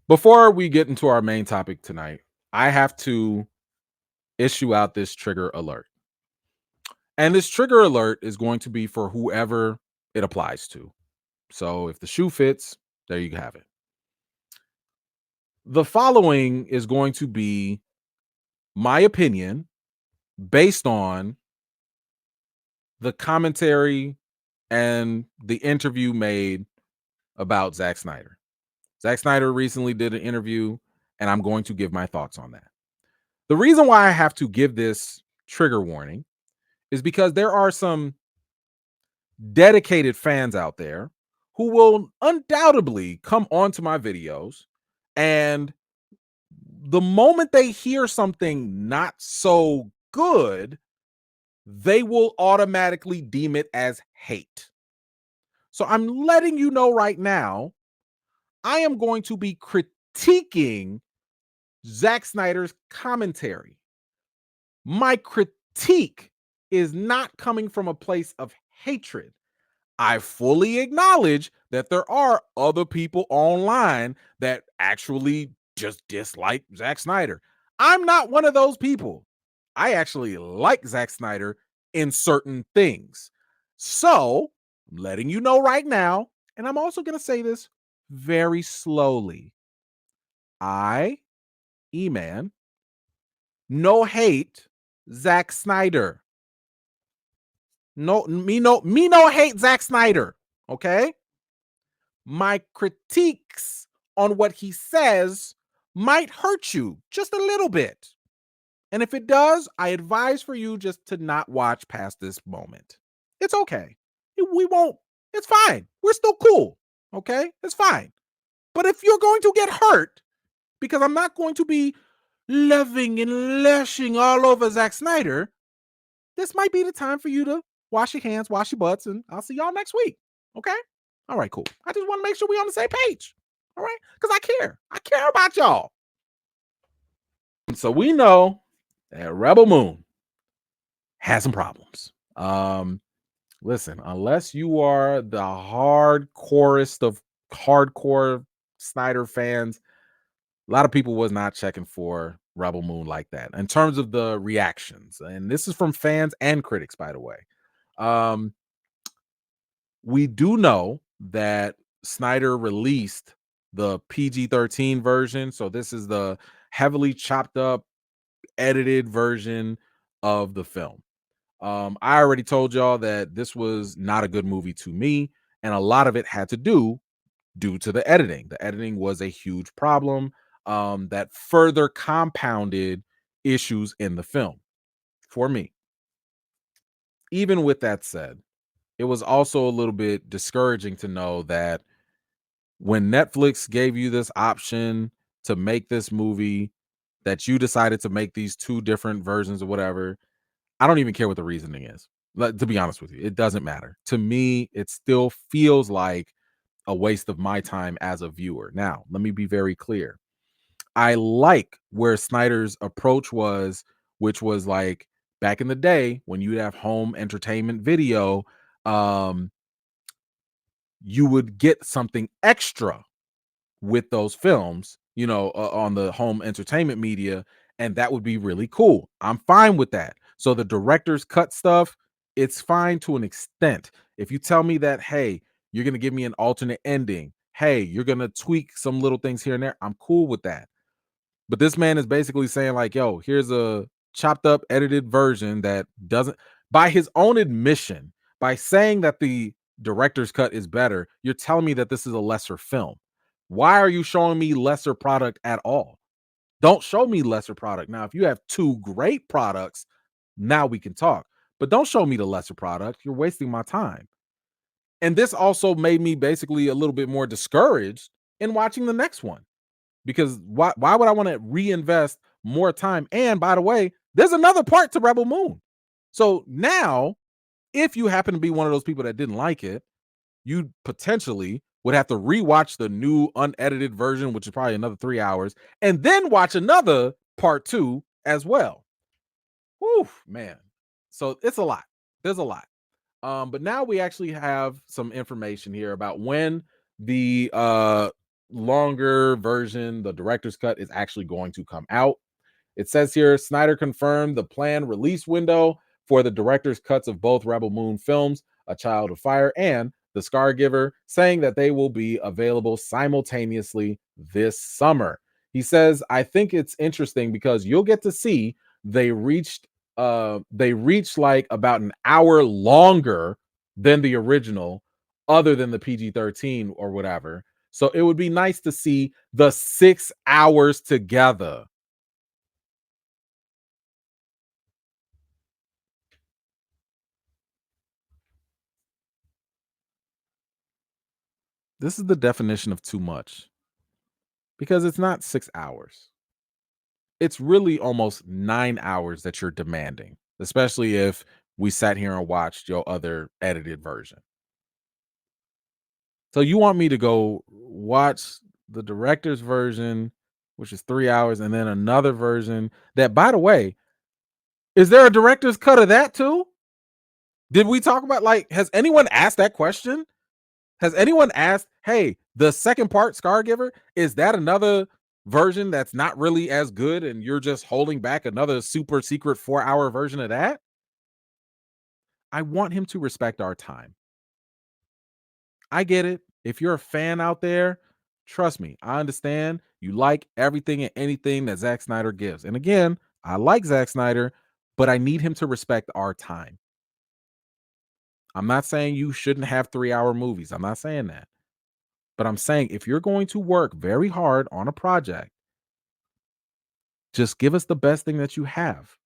Before we get into our main topic tonight, I have to issue out this trigger alert. And this trigger alert is going to be for whoever it applies to. So if the shoe fits, there you have it. The following is going to be my opinion based on the commentary and the interview made about Zack Snyder. Zack Snyder recently did an interview, and I'm going to give my thoughts on that. The reason why I have to give this trigger warning is because there are some dedicated fans out there who will undoubtedly come onto my videos, and the moment they hear something not so good, they will automatically deem it as hate. So I'm letting you know right now, I am going to be critiquing Zack Snyder's commentary. My critique is not coming from a place of hatred. I fully acknowledge that there are other people online that actually just dislike Zack Snyder. I'm not one of those people. I actually like Zack Snyder in certain things. So, I'm letting you know right now, and I'm also going to say this very slowly. I, E-Man, no hate Zack Snyder. No hate Zack Snyder. Okay. My critiques on what he says might hurt you just a little bit. And if it does, I advise for you just to not watch past this moment. It's okay. We won't, it's fine. We're still cool. Okay. It's fine. But if you're going to get hurt, because I'm not going to be loving and lashing all over Zack Snyder, this might be the time for you to wash your hands, wash your butts, and I'll see y'all next week. Okay? All right, cool. I just want to make sure we're on the same page. All right? Because I care. I care about y'all. So we know that Rebel Moon has some problems. Listen, unless you are the hardcorest of hardcore Snyder fans, a lot of people was not checking for Rebel Moon like that in terms of the reactions. And this is from fans and critics, by the way. Um, we do know that Snyder released the PG-13 version. So this is the heavily chopped up, edited version of the film. I already told y'all that this was not a good movie to me, and a lot of it had to do due to the editing. The editing was a huge problem that further compounded issues in the film for me. Even with that said, it was also a little bit discouraging to know that when Netflix gave you this option to make this movie, that you decided to make these two different versions or whatever. I don't even care what the reasoning is. To be honest with you, it doesn't matter. To me, it still feels like a waste of my time as a viewer. Now, let me be very clear. I like where Snyder's approach was, which was like back in the day when you'd have home entertainment video, um, you would get something extra with those films, on the home entertainment media, and that would be really cool. I'm fine with that. So the director's cut stuff, it's fine to an extent. If you tell me that, hey, you're going to give me an alternate ending, hey, you're going to tweak some little things here and there, I'm cool with that. But this man is basically saying like, yo, here's a chopped up edited version that doesn't, by his own admission, by saying that the director's cut is better, you're telling me that this is a lesser film. Why are you showing me lesser product at all? Don't show me lesser product. Now, if you have two great products, now we can talk. But don't show me the lesser product. You're wasting my time. And this also made me basically a little bit more discouraged in watching the next one. Because why would I want to reinvest more time? And by the way, there's another part to Rebel Moon. So now, if you happen to be one of those people that didn't like it, you potentially would have to rewatch the new unedited version, which is probably another 3 hours, and then watch another part 2 as well. Whew, man. So it's a lot. There's a lot. But now we actually have some information here about when the longer version, the director's cut, is actually going to come out. It says here Snyder confirmed the planned release window for the director's cuts of both Rebel Moon films, A Child of Fire and The Scargiver, saying that they will be available simultaneously this summer. He says, I think it's interesting because you'll get to see they reached like about an hour longer than the original, other than the PG-13 or whatever. So it would be nice to see the 6 hours together. This is the definition of too much because it's not 6 hours. It's really almost 9 hours that you're demanding, especially if we sat here and watched your other edited version. So you want me to go watch the director's version, which is 3 hours, and then another version that, by the way, is there a director's cut of that too? Did we talk about, like, has anyone asked that question? Has anyone asked, hey, the second part, Scargiver, is that another version that's not really as good and you're just holding back another super secret 4 hour version of that? I want him to respect our time. I get it. If you're a fan out there, trust me, I understand you like everything and anything that Zack Snyder gives. And again, I like Zack Snyder, but I need him to respect our time. I'm not saying you shouldn't have 3 hour movies. I'm not saying that. But I'm saying if you're going to work very hard on a project, just give us the best thing that you have.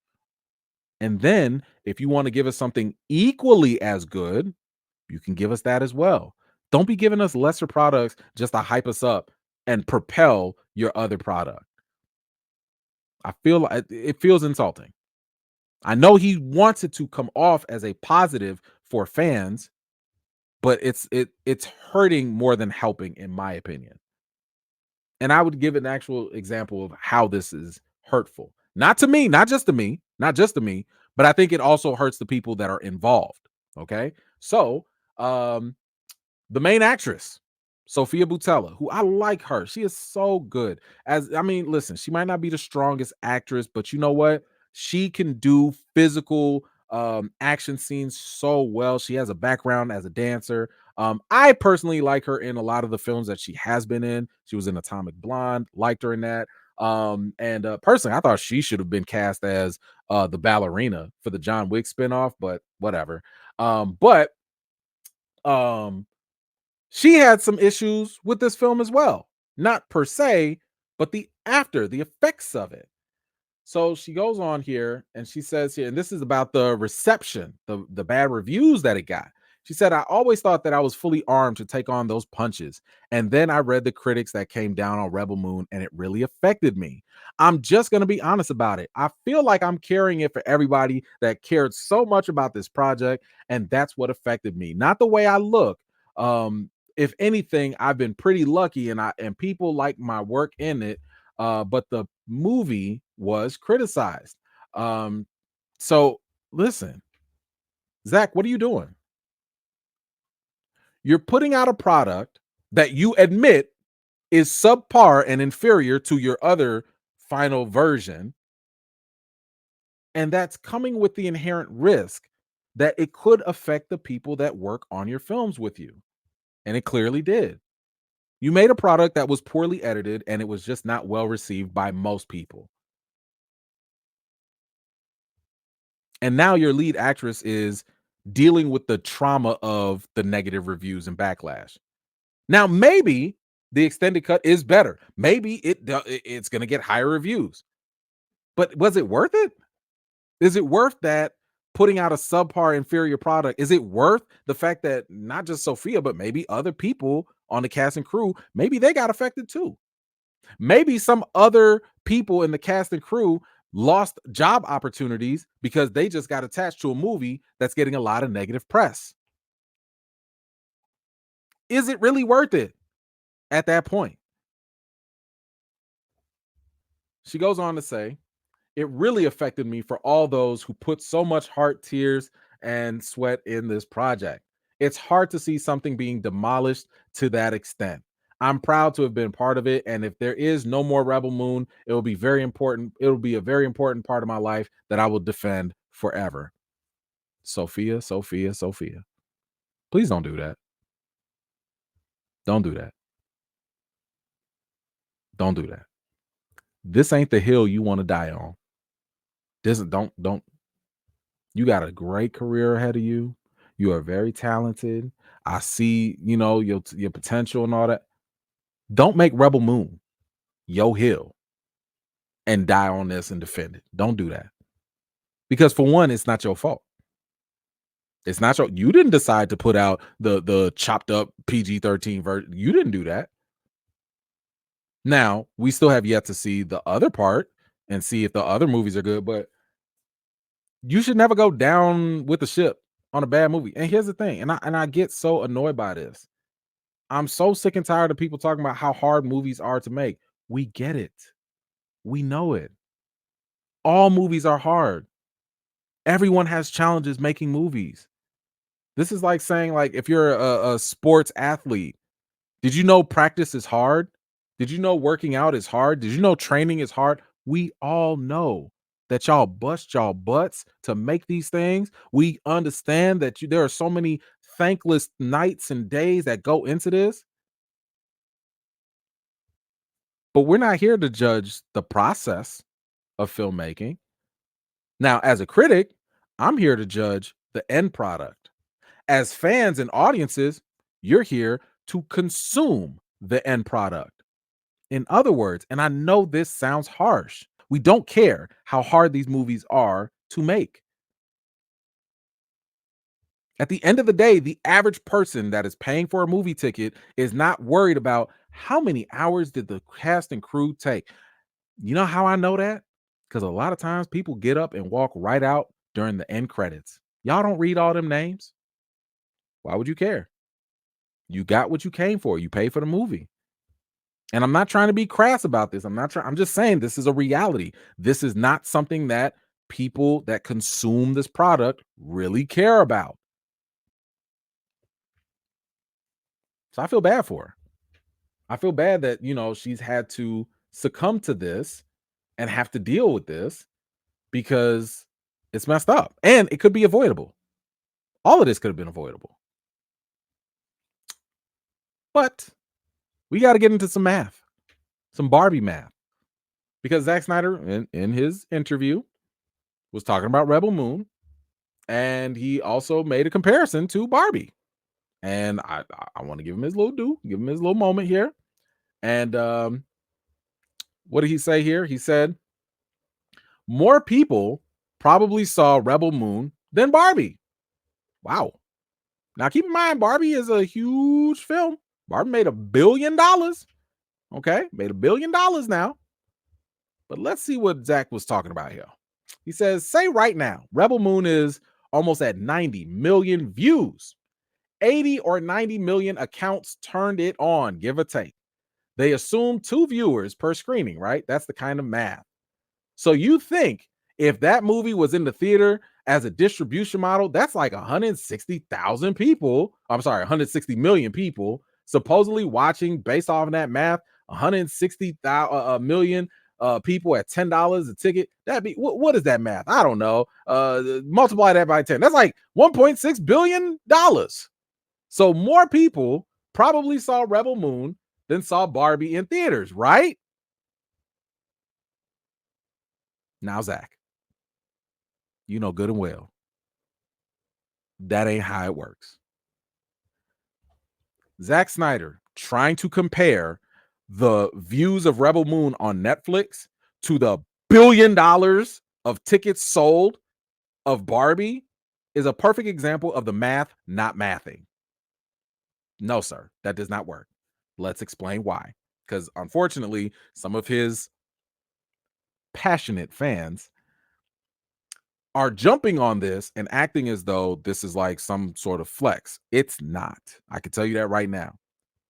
And then if you want to give us something equally as good, you can give us that as well. Don't be giving us lesser products just to hype us up and propel your other product. I feel like it feels insulting. I know he wants it to come off as a positive for fans, but it's hurting more than helping, in my opinion. And I would give an actual example of how this is hurtful. Not to me, not just to me, not just to me, but I think it also hurts the people that are involved. Okay. So, the main actress, Sofia Boutella, who I like her. She is so good. Listen, she might not be the strongest actress, but you know what? She can do physical action scenes so well. She has a background as a dancer. I personally like her in a lot of the films that she has been in. She was in Atomic Blonde, liked her in that. And personally, I thought she should have been cast as the ballerina for the John Wick spinoff, but whatever. But she had some issues with this film as well. Not per se, but the effects of it. So she goes on here and she says here, and this is about the reception, the bad reviews that it got. She said, I always thought that I was fully armed to take on those punches. And then I read the critics that came down on Rebel Moon and it really affected me. I'm just going to be honest about it. I feel like I'm carrying it for everybody that cared so much about this project. And that's what affected me. Not the way I look. If anything, I've been pretty lucky and people like my work in it. But the movie was criticized. Um, so listen, Zach, what are you doing? You're putting out a product that you admit is subpar and inferior to your other final version. And that's coming with the inherent risk that it could affect the people that work on your films with you. And it clearly did. You made a product that was poorly edited and it was just not well received by most people. And now your lead actress is dealing with the trauma of the negative reviews and backlash. Now, maybe the extended cut is better. Maybe it's going to get higher reviews. But was it worth it? Is it worth that putting out a subpar inferior product? Is it worth the fact that not just Sophia, but maybe other people on the cast and crew, maybe they got affected too? Maybe some other people in the cast and crew lost job opportunities because they just got attached to a movie that's getting a lot of negative press. Is it really worth it at that point? She goes on to say, it really affected me for all those who put so much heart, tears, and sweat in this project. It's hard to see something being demolished to that extent. I'm proud to have been part of it. And if there is no more Rebel Moon, it will be very important. It will be a very important part of my life that I will defend forever. Sophia, Sophia, Sophia. Please don't do that. Don't do that. Don't do that. This ain't the hill you want to die on. This don't you got a great career ahead of you. You are very talented. I see, your potential and all that. Don't make Rebel Moon your hill and die on this and defend it. Don't do that. Because for one, it's not your fault. It's not you didn't decide to put out the chopped up PG-13 version. You didn't do that. Now, we still have yet to see the other part and see if the other movies are good, but you should never go down with the ship on a bad movie. And here's the thing, and I get so annoyed by this. I'm so sick and tired of people talking about how hard movies are to make. We get it. We know it. All movies are hard. Everyone has challenges making movies. This is like saying, like, if you're a sports athlete, did you know practice is hard? Did you know working out is hard? Did you know training is hard? We all know that y'all bust y'all butts to make these things. We understand that there are so many thankless nights and days that go into this, but we're not here to judge the process of filmmaking. Now, as a critic, I'm here to judge the end product. As fans and audiences, you're here to consume the end product. In other words, and I know this sounds harsh, we don't care how hard these movies are to make. At the end of the day, the average person that is paying for a movie ticket is not worried about how many hours did the cast and crew take. You know how I know that? Because a lot of times people get up and walk right out during the end credits. Y'all don't read all them names. Why would you care? You got what you came for. You paid for the movie. And I'm not trying to be crass about this. I'm just saying this is a reality. This is not something that people that consume this product really care about. So I feel bad for her. I feel bad that, she's had to succumb to this and have to deal with this because it's messed up and it could be avoidable. All of this could have been avoidable. But we got to get into some math, some Barbie math, because Zack Snyder in his interview was talking about Rebel Moon, and he also made a comparison to Barbie. And I want to give him his little due, give him his little moment here. And what did he say here? He said, more people probably saw Rebel Moon than Barbie. Wow. Now keep in mind, Barbie is a huge film. Barbie made $1 billion. Okay, made $1 billion now. But let's see what Zach was talking about here. He says, say right now, Rebel Moon is almost at 90 million views. 80 or 90 million accounts turned it on, give or take. They assume 2 viewers per screening, right? That's the kind of math. So you think if that movie was in the theater as a distribution model, that's like 160,000 people. I'm sorry, 160 million people supposedly watching based off of that math, 160,000 million people at $10 a ticket. That'd be what is that math? I don't know. Multiply that by 10. That's like $1.6 billion. So more people probably saw Rebel Moon than saw Barbie in theaters, right? Now, Zach, you know good and well that ain't how it works. Zack Snyder trying to compare the views of Rebel Moon on Netflix to the $1 billion of tickets sold of Barbie is a perfect example of the math not mathing. No, sir, that does not work. Let's explain why. Because unfortunately, some of his passionate fans are jumping on this and acting as though this is like some sort of flex. It's not. I can tell you that right now.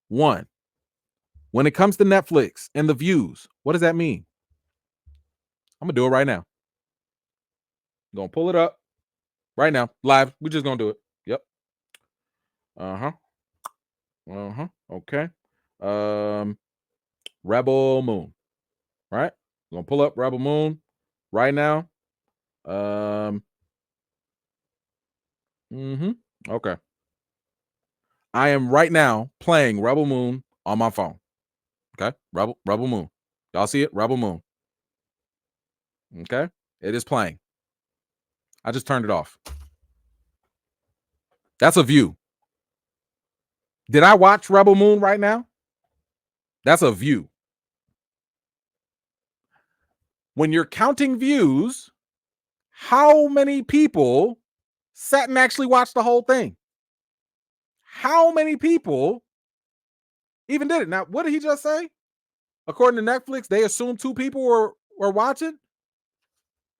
One, when it comes to Netflix and the views, what does that mean? I'm going to do it right now. I'm going to pull it up right now, live. We're just going to do it. Yep. Uh-huh. Okay. Rebel Moon. Right? I'm gonna pull up Rebel Moon right now. Okay. I am right now playing Rebel Moon on my phone. Okay, Rebel Moon. Y'all see it? Rebel Moon. Okay, it is playing. I just turned it off. That's a view. Did I watch Rebel Moon right now? That's a view. When you're counting views, how many people sat and actually watched the whole thing? How many people even did it? Now, what did he just say? According to Netflix, they assumed 2 people were watching.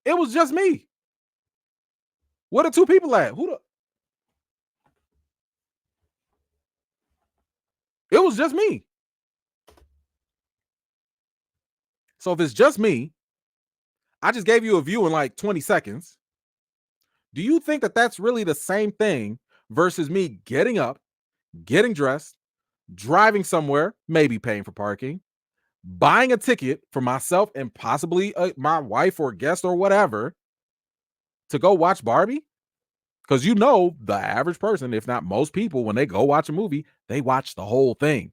It was just me. What are 2 people at? It was just me. So if it's just me, I just gave you a view in like 20 seconds. Do you think that that's really the same thing versus me getting up, getting dressed, driving somewhere, maybe paying for parking, buying a ticket for myself and possibly my wife or guest or whatever to go watch Barbie? Because the average person, if not most people, when they go watch a movie, they watch the whole thing.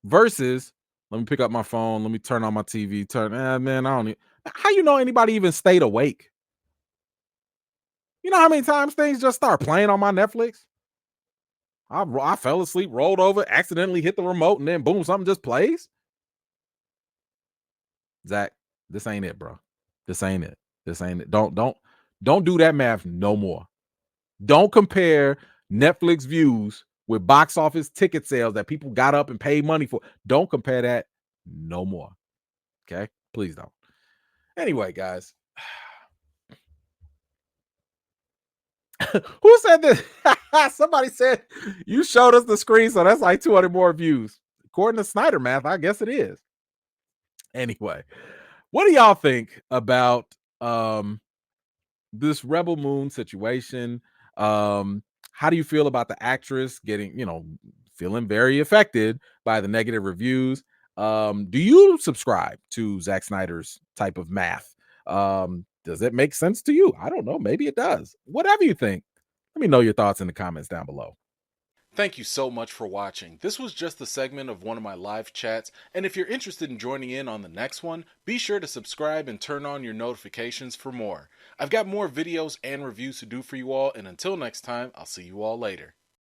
Versus, let me pick up my phone, let me turn on my TV, man, I don't need, how anybody even stayed awake? You know how many times things just start playing on my Netflix? I fell asleep, rolled over, accidentally hit the remote, and then boom, something just plays. Zach, this ain't it, bro. This ain't it. This ain't it. Don't do that math no more. Don't compare Netflix views with box office ticket sales that people got up and paid money for. Don't compare that no more. Okay? Please don't. Anyway, guys. Who said this? Somebody said you showed us the screen, so that's like 200 more views. According to Snyder math, I guess it is. Anyway, what do y'all think about this Rebel Moon situation? How do you feel about the actress getting, feeling very affected by the negative reviews? Do you subscribe to Zack Snyder's type of math? Does it make sense to you? I don't know. Maybe it does. Whatever you think, let me know your thoughts in the comments down below. Thank you so much for watching. This was just a segment of one of my live chats, and if you're interested in joining in on the next one, be sure to subscribe and turn on your notifications for more. I've got more videos and reviews to do for you all, and until next time, I'll see you all later.